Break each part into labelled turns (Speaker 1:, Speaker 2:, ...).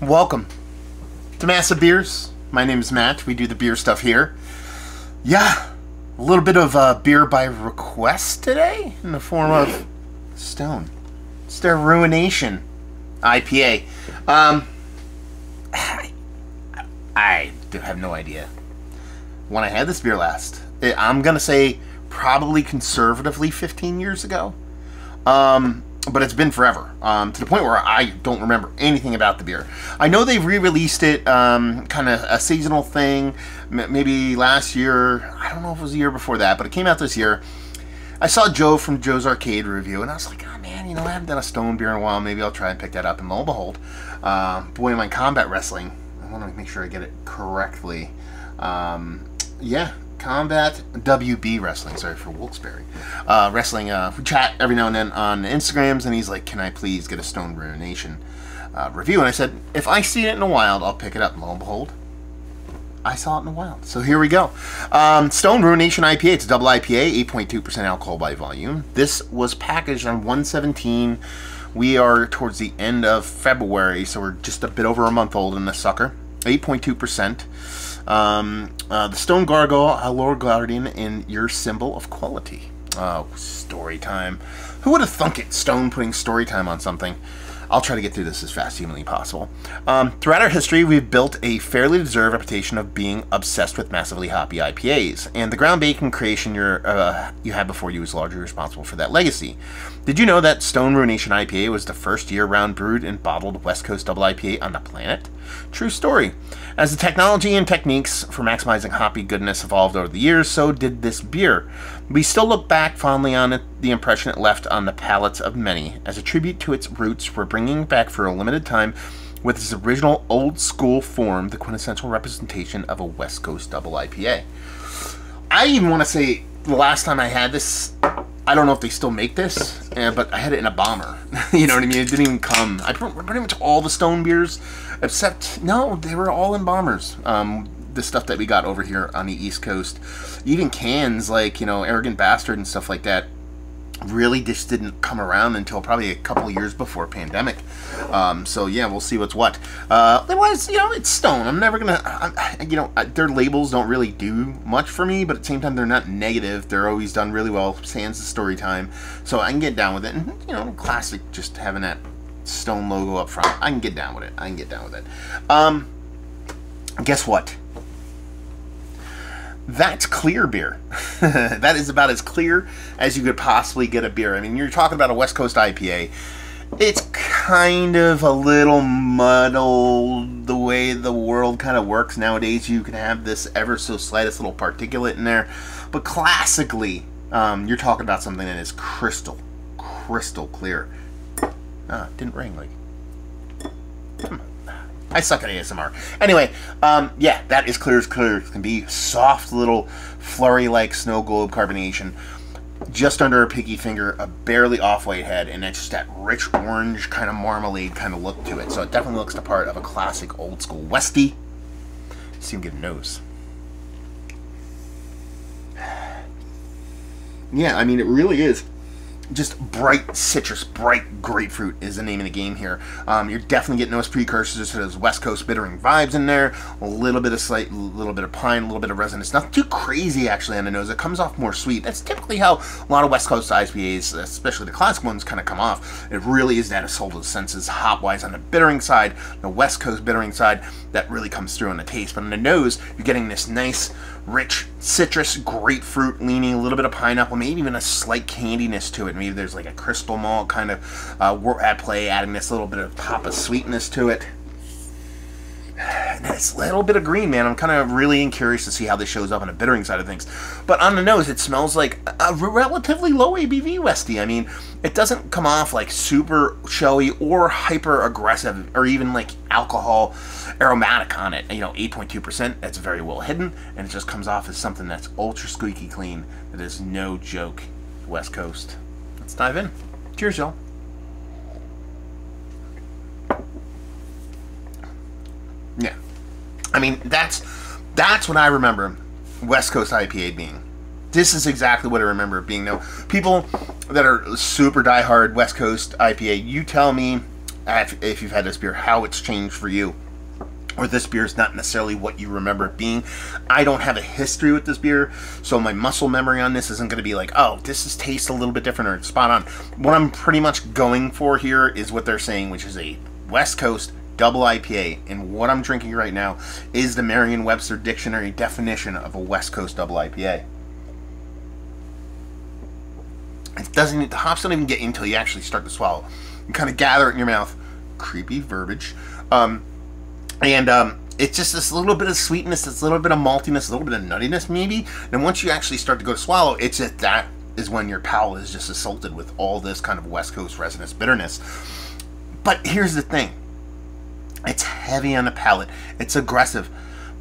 Speaker 1: Welcome to Massive Beers. My name is Matt. We do the beer stuff here. Yeah, a little bit of beer by request today in the form of Stone. It's their Ruination IPA. I have no idea when I had this beer last. I'm gonna say probably conservatively 15 years ago. But it's been forever, to the point where I don't remember anything about the beer. I know they've re-released it, kind of a seasonal thing, maybe last year. I don't know if it was the year before that, but it came out this year. I saw Joe from Joe's Arcade review, and I was like, oh man, you know, I haven't done a Stone beer in a while. Maybe I'll try and pick that up. And lo and behold, Boy in My Combat Wrestling. I want to make sure I get it correctly. Yeah. Combat WB Wrestling, sorry for Wilkes-Barre Wrestling. We chat every now and then on Instagrams, and he's like, can I please get a Stone Ruination review? And I said, if I see it in the wild, I'll pick it up. And lo and behold, I saw it in the wild. So here we go. Stone Ruination IPA. It's a double IPA, 8.2% alcohol by volume. This was packaged on 1/17. We are towards the end of February, so we're just a bit over a month old in this sucker. 8.2%. The Stone Gargoyle, Lord Guardian, and your symbol of quality. Oh, story time. Who would have thunk it? Stone putting story time on something. I'll try to get through this as fast as humanly possible. Throughout our history, we've built a fairly deserved reputation of being obsessed with massively hoppy IPAs, and the groundbreaking creation you had before you is largely responsible for that legacy. Did you know that Stone Ruination IPA was the first year-round brewed and bottled West Coast double IPA on the planet? True story. As the technology and techniques for maximizing hoppy goodness evolved over the years, so did this beer. We still look back fondly on it, the impression it left on the palates of many. As a tribute to its roots, we're bringing it back for a limited time with its original old-school form, the quintessential representation of a West Coast double IPA. I even want to say, the last time I had this, I don't know if they still make this, but I had it in a bomber. You know what I mean? It didn't even come. I pretty much all the Stone beers, except, no, they were all in bombers. The stuff that we got over here on the East Coast. Even cans like, you know, Arrogant Bastard and stuff like that really just didn't come around until probably a couple of years before pandemic. So yeah, we'll see what's what. Otherwise, you know, it's Stone. I'm never gonna, you know, their labels don't really do much for me, but at the same time, they're not negative. They're always done really well. Sans the story time, so I can get down with it. And you know, classic, just having that Stone logo up front. I can get down with it. I can get down with it. Guess what? That's clear beer. That is about as clear as you could possibly get a beer. I mean, you're talking about a West Coast IPA. It's kind of a little muddled the way the world kind of works nowadays. You can have this ever so slightest little particulate in there. But classically, you're talking about something that is crystal clear. Didn't ring like. Come on. I suck at ASMR. Anyway, yeah, that is clear as clear can be. Soft little flurry-like snow globe carbonation. Just under a pinky finger, a barely off-white head, and it's just that rich orange kind of marmalade kind of look to it. So it definitely looks the part of a classic old-school Westie. See him get a nose. Yeah, I mean, it really is. Just bright citrus, bright grapefruit is the name of the game here. You're definitely getting those precursors to those West Coast bittering vibes in there. A little bit of little bit of pine, a little bit of resin. It's not too crazy actually on the nose. It comes off more sweet. That's typically how a lot of West Coast IPAs, especially the classic ones, kind of come off. It really is that assault of the senses, hop-wise on the bittering side, the West Coast bittering side, that really comes through on the taste. But on the nose, you're getting this nice, rich citrus, grapefruit leaning, a little bit of pineapple, maybe even a slight candiness to it. Maybe there's like a crystal malt kind of at play, adding this little bit of pop of sweetness to it. And it's a little bit of green, man. I'm kind of really curious to see how this shows up on the bittering side of things. But on the nose, it smells like a relatively low ABV Westie. I mean, it doesn't come off like super showy or hyper aggressive or even like alcohol aromatic on it. You know, 8.2%, that's very well hidden, and it just comes off as something that's ultra squeaky clean. That is no joke. West Coast. Let's dive in. Cheers, y'all. Yeah. I mean, that's what I remember West Coast IPA being. This is exactly what I remember it being. Now, people that are super diehard West Coast IPA, you tell me if you've had this beer, how it's changed for you. Or this beer is not necessarily what you remember it being. I don't have a history with this beer, so my muscle memory on this isn't going to be like, oh, this is tastes a little bit different or spot on. What I'm pretty much going for here is what they're saying, which is a West Coast double IPA. And what I'm drinking right now is the Merriam-Webster Dictionary definition of a West Coast double IPA. It doesn't, the hops don't even get you until you actually start to swallow. You kind of gather it in your mouth. Creepy verbiage. It's just this little bit of sweetness, this little bit of maltiness, a little bit of nuttiness maybe. And once you actually start to go to swallow, it's just that is when your palate is just assaulted with all this kind of West Coast resinous bitterness. But here's the thing. It's heavy on the palate. It's aggressive.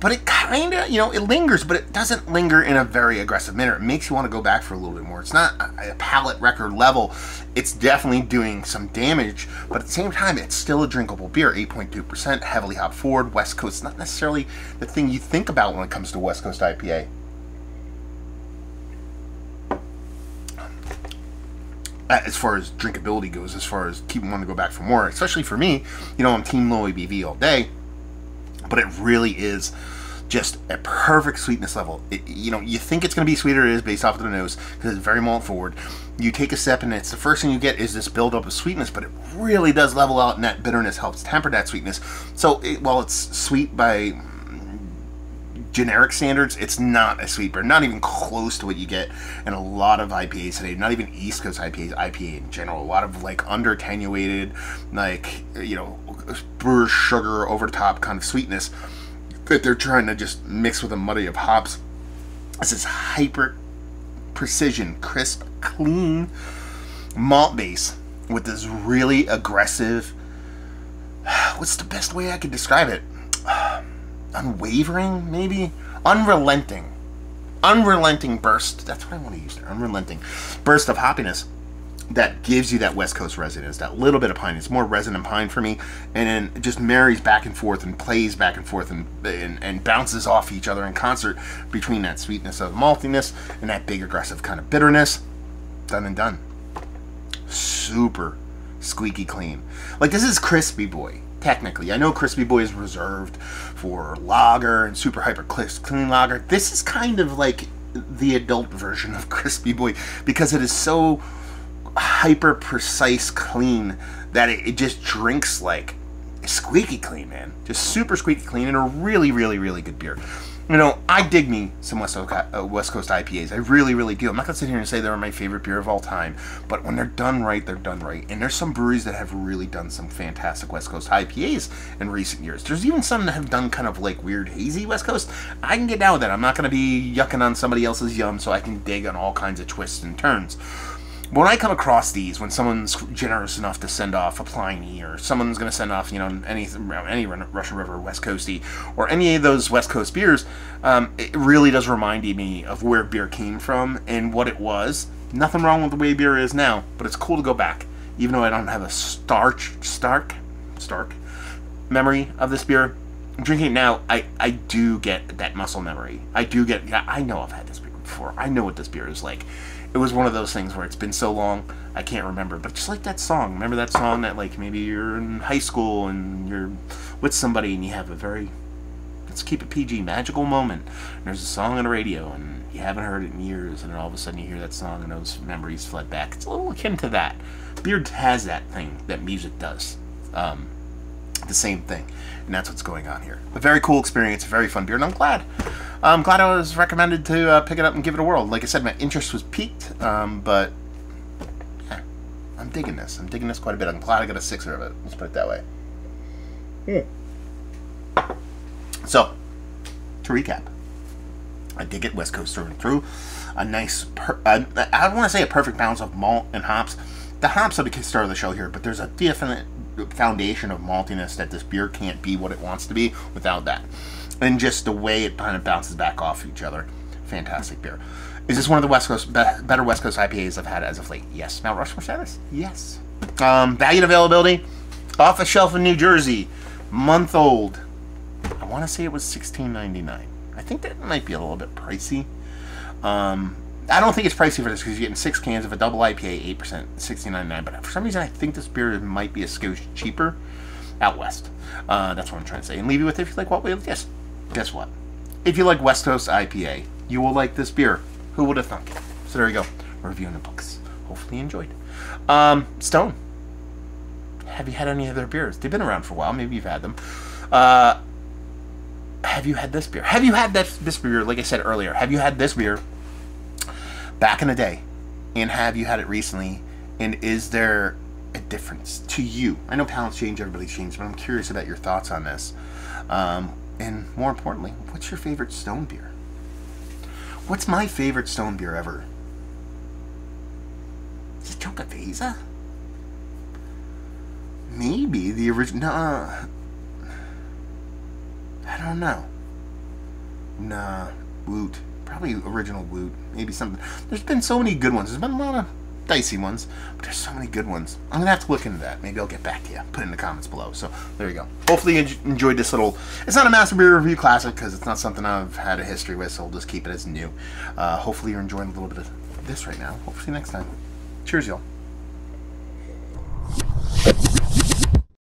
Speaker 1: But it kind of, it lingers, but it doesn't linger in a very aggressive manner. It makes you want to go back for a little bit more. It's not a palate record level. It's definitely doing some damage, but at the same time, it's still a drinkable beer. 8.2%, heavily hop forward. West Coast, not necessarily the thing you think about when it comes to West Coast IPA. As far as drinkability goes, as far as people wanting to go back for more, especially for me, I'm Team Low ABV all day. But it really is just a perfect sweetness level. You think it's going to be sweeter, it is based off of the nose because it's very malt forward. You take a sip and it's the first thing you get is this buildup of sweetness, but it really does level out, and that bitterness helps temper that sweetness. So while it's sweet by generic standards, it's not a sweet beer, not even close to what you get in a lot of IPAs today. Not even East Coast IPAs, IPA in general. A lot of like under attenuated, like brewer sugar over the top kind of sweetness that they're trying to just mix with a muddy of hops. This is hyper precision, crisp, clean malt base with this really aggressive. What's the best way I could describe it? Unwavering, maybe? Unrelenting burst. That's what I want to use there. Unrelenting burst of hoppiness that gives you that West Coast resonance, that little bit of pine. It's more resin and pine for me, and then it just marries back and forth and plays back and forth and bounces off each other in concert between that sweetness of maltiness and that big aggressive kind of bitterness. Done and done. Super squeaky clean. Like, this is Crispy Boy. Technically, I know Crispy Boy is reserved for lager and super hyper clean lager. This is kind of like the adult version of Crispy Boy because it is so hyper precise clean that it just drinks like squeaky clean, man. Just super squeaky clean and a really, really, really good beer. I dig me some West Coast IPAs. I really, really do. I'm not going to sit here and say they're my favorite beer of all time, but when they're done right, they're done right. And there's some breweries that have really done some fantastic West Coast IPAs in recent years. There's even some that have done kind of like weird hazy West Coast. I can get down with that. I'm not going to be yucking on somebody else's yum, so I can dig on all kinds of twists and turns. When I come across these, when someone's generous enough to send off a Pliny, or someone's going to send off, any Russian River West Coasty, or any of those West Coast beers, it really does remind me of where beer came from and what it was. Nothing wrong with the way beer is now, but it's cool to go back. Even though I don't have a stark memory of this beer, drinking it now, I do get that muscle memory. I know I've had this beer before. I know what this beer is like. It was one of those things where it's been so long, I can't remember. But just like that song. Remember that song that, like, maybe you're in high school and you're with somebody and you have a very, let's keep it PG, magical moment. And there's a song on the radio and you haven't heard it in years, and then all of a sudden you hear that song and those memories flood back. It's a little akin to that. Beer has that thing that music does. The same thing. And that's what's going on here. A very cool experience, a very fun beer, and I'm glad I was recommended to pick it up and give it a whirl. Like I said, my interest was piqued, but yeah, I'm digging this. I'm digging this quite a bit. I'm glad I got a sixer of it. Let's put it that way. So, to recap, I dig it, West Coast through and through. A nice, I don't want to say a perfect balance of malt and hops. The hops are the star of the show here, but there's a definite foundation of maltiness that this beer can't be what it wants to be without that. And just the way it kind of bounces back off each other. Fantastic beer. Is this one of the West Coast better West Coast IPAs I've had as of late? Yes. Mount Rushmore status? Yes. Value and availability. Off the shelf in New Jersey. Month old. I want to say it was $16.99. I think that might be a little bit pricey. I don't think it's pricey for this because you're getting 6 cans of a double IPA, 8%, $16.99. But for some reason, I think this beer might be a skosh cheaper out west. That's what I'm trying to say. And leave you with, if you like what we yes, guess what? If you like West Coast IPA, you will like this beer. Who would have thunk? So there you go. Reviewing the books. Hopefully you enjoyed. Stone. Have you had any of their beers? They've been around for a while. Maybe you've had them. Have you had this beer? Have you had this beer, like I said earlier? Have you had this beer back in the day? And have you had it recently? And is there a difference to you? I know palates change, everybody's changed, but I'm curious about your thoughts on this. And more importantly, what's your favorite Stone beer? What's my favorite Stone beer ever? Is it Chocoveza? Maybe the original. I don't know. Nah, Woot. Probably original Woot. Maybe something. There's been so many good ones. There's been a lot of dicey ones, but there's so many good ones. I'm gonna have to look into that. Maybe I'll get back to you. Put it in the comments below. So there you go. Hopefully you enjoyed this little. It's not a master beer review classic because it's not something I've had a history with, so I'll just keep it as new. Hopefully you're enjoying a little bit of this right now. Hopefully next time. Cheers, y'all.